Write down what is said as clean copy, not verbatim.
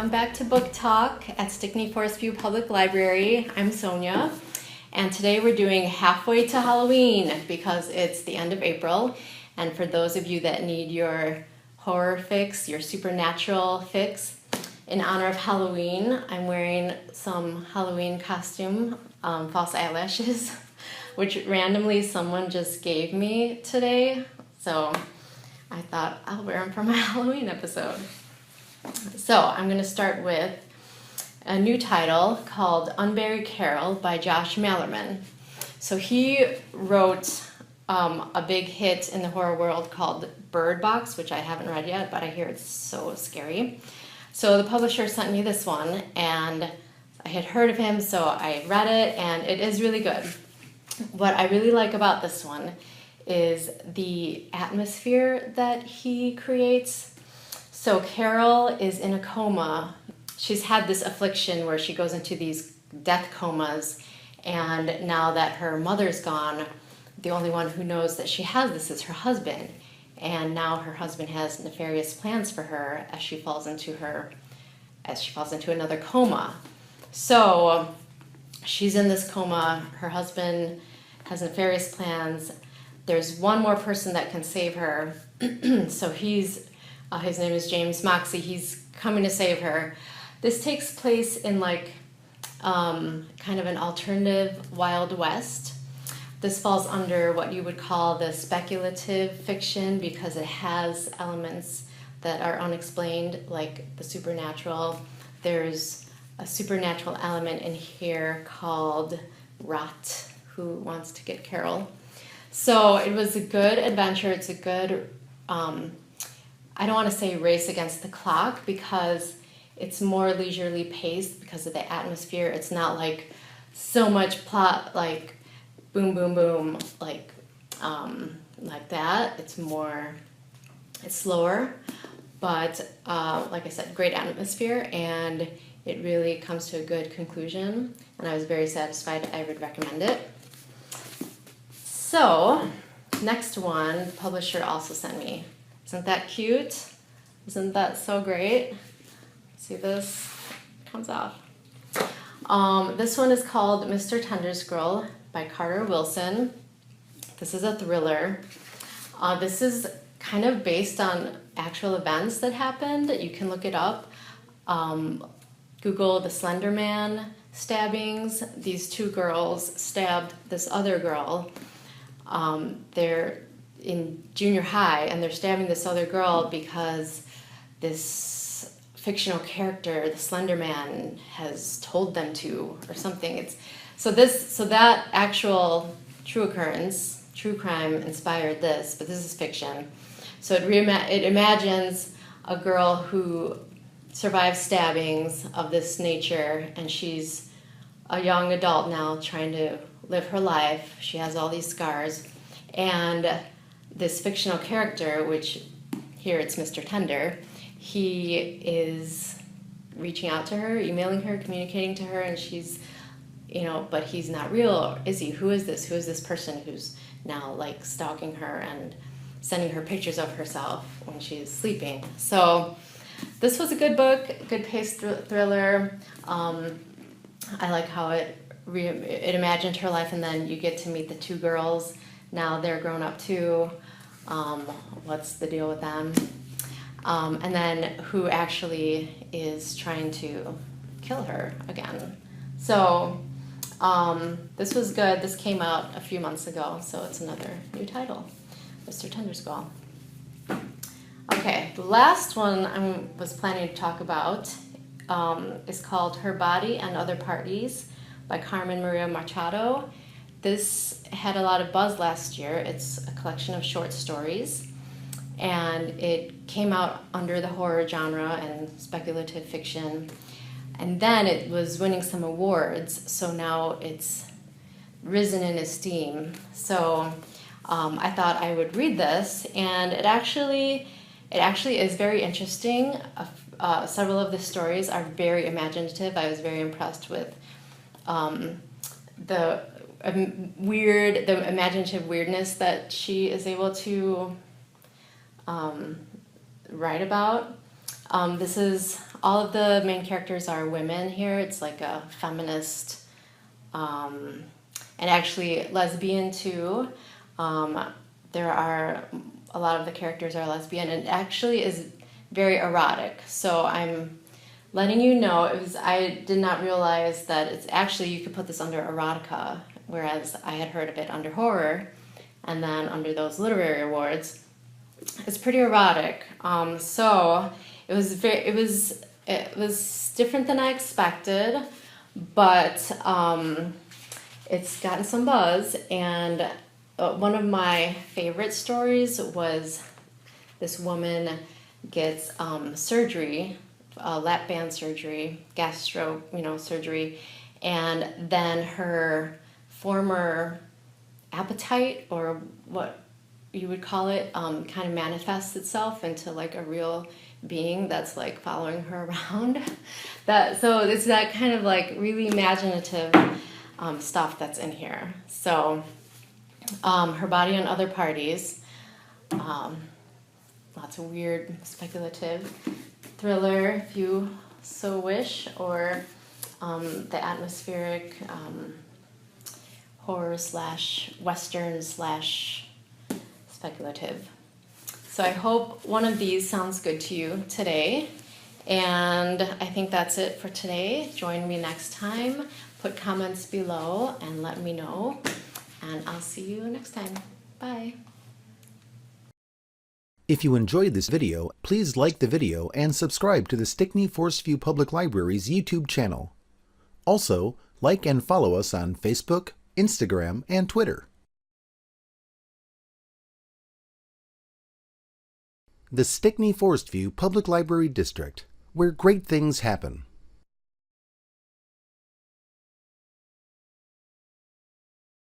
Welcome back to Book Talk at Stickney-Forest View Public Library. I'm Sonia, and today we're doing Halfway to Halloween because it's the end of April. And for those of you that need your horror fix, your supernatural fix, in honor of Halloween, I'm wearing some Halloween costume, false eyelashes, which randomly someone just gave me today. So I thought I'll wear them for my Halloween episode. So I'm going to start with a new title called Unbury Carol by Josh Malerman. So he wrote a big hit in the horror world called Bird Box, which I haven't read yet, but I hear it's so scary. So the publisher sent me this one, and I had heard of him, so I read it, and it is really good. What I really like about this one is the atmosphere that he creates. So Carol is in a coma. She's had this affliction where she goes into these death comas, and now that her mother's gone, the only one who knows that she has this is her husband. And now her husband has nefarious plans for her as she falls into another coma. So she's in this coma. Her husband has nefarious plans. There's one more person that can save her. So his name is James Moxie. He's coming to save her. This takes place in kind of an alternative Wild West. This falls under what you would call the speculative fiction because it has elements that are unexplained, like the supernatural. There's a supernatural element in here called Rot, who wants to get Carol. So it was a good adventure. It's a good, I don't want to say race against the clock because it's more leisurely paced because of the atmosphere. It's not like so much plot, like boom, boom, boom, like that. It's slower, but like I said, great atmosphere, and it really comes to a good conclusion, and I was very satisfied. I would recommend it. So, next one, the publisher also sent me. Isn't that cute? Isn't that so great? See, this comes off. This one is called Mr. Tenderscroll by Carter Wilson. This is a thriller. This is kind of based on actual events that happened. You can look it up. Google the Slender Man stabbings. These two girls stabbed this other girl. They're in junior high, and they're stabbing this other girl because this fictional character, the Slender Man, has told them to, or something. So that actual true occurrence, true crime, inspired this, but this is fiction. So it imagines a girl who survives stabbings of this nature, and she's a young adult now trying to live her life. She has all these scars, and this fictional character, which here it's Mr. Tender, he is reaching out to her, emailing her, communicating to her, and she's, but he's not real, is he? Who is this? Who is this person who's now stalking her and sending her pictures of herself when she's sleeping? So this was a good book, good paced thriller. I like how it imagined her life, and then you get to meet the two girls. Now they're grown up too. What's the deal with them? And then who actually is trying to kill her again. So this was good. This came out a few months ago, so it's another new title, Mr. Tenderscroll. Okay, the last one I was planning to talk about is called Her Body and Other Parties by Carmen Machado. This had a lot of buzz last year. It's a collection of short stories, and it came out under the horror genre and speculative fiction, and then it was winning some awards, so now it's risen in esteem. So I thought I would read this, and it actually is very interesting. Several of the stories are very imaginative. I was very impressed with the imaginative weirdness that she is able to write about. This is all of the main characters are women here. It's like a feminist, and actually lesbian too. There are, a lot of the characters are lesbian, and it actually is very erotic. So I'm letting you know, I did not realize that it's actually, you could put this under erotica, whereas I had heard of it under horror, and then under those literary awards. It's pretty erotic. So it was different than I expected, but it's gotten some buzz. And one of my favorite stories was this woman gets surgery, lap band surgery, gastro, surgery, and then her former appetite, or what you would call it, kind of manifests itself into like a real being that's like following her around. So it's that kind of like really imaginative stuff that's in here. So her body and other parties, lots of weird speculative thriller if you so wish, or the atmospheric horror / western / speculative. So I hope one of these sounds good to you today. And I think that's it for today. Join me next time. Put comments below and let me know. And I'll see you next time. Bye. If you enjoyed this video, please like the video and subscribe to the Stickney-Forest View Public Library's YouTube channel. Also, like and follow us on Facebook, Instagram, and Twitter. The Stickney-Forest View Public Library District, where great things happen.